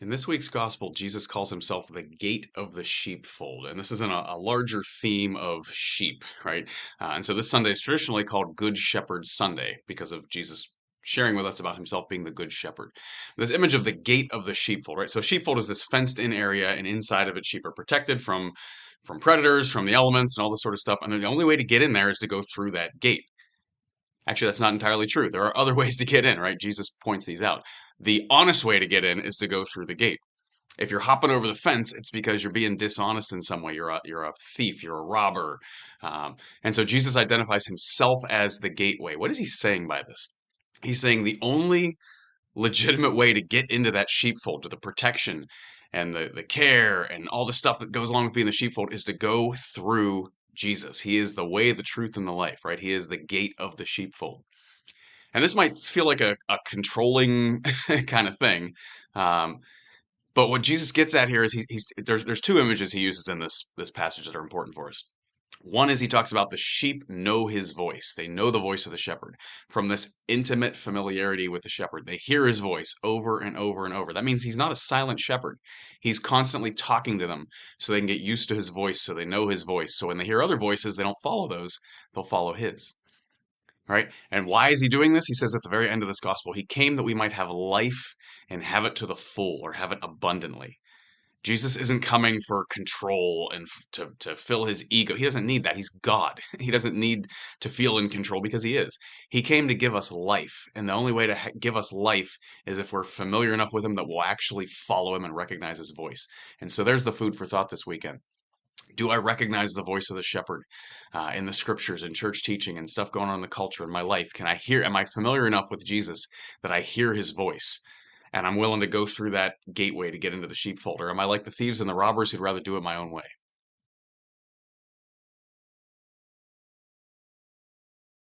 In this week's gospel, Jesus calls himself the gate of the sheepfold. And this is in a larger theme of sheep, right? And so this Sunday is traditionally called Good Shepherd Sunday because of Jesus sharing with us about himself being the good shepherd. This image of the gate of the sheepfold, right? So sheepfold is this fenced in area, and inside of it, sheep are protected from predators, from the elements, and all this sort of stuff. And then the only way to get in there is to go through that gate. Actually, that's not entirely true. There are other ways to get in, right? Jesus points these out. The honest way to get in is to go through the gate. If you're hopping over the fence, it's because you're being dishonest in some way. You're a thief. You're a robber. And so Jesus identifies himself as the gateway. What is he saying by this? He's saying the only legitimate way to get into that sheepfold, to the protection and the care and all the stuff that goes along with being the sheepfold, is to go through Jesus. He is the way, the truth, and the life, right? He is the gate of the sheepfold. And this might feel like a controlling kind of thing. Um, but what Jesus gets at here is there's two images he uses in this passage that are important for us. One is he talks about the sheep know his voice. They know the voice of the shepherd. From this intimate familiarity with the shepherd, they hear his voice over and over and over. That means he's not a silent shepherd. He's constantly talking to them so they can get used to his voice, so they know his voice. So when they hear other voices, they don't follow those, they'll follow his. Right? And why is he doing this? He says at the very end of this gospel, he came that we might have life and have it to the full, or have it abundantly. Jesus isn't coming for control and to fill his ego. He doesn't need that. He's God. He doesn't need to feel in control because he is. He came to give us life. And the only way to give us life is if we're familiar enough with him that we'll actually follow him and recognize his voice. And so there's the food for thought this weekend. Do I recognize the voice of the shepherd in the scriptures and church teaching and stuff going on in the culture in my life? Am I familiar enough with Jesus that I hear his voice and I'm willing to go through that gateway to get into the sheepfold? Or am I like the thieves and the robbers who'd rather do it my own way?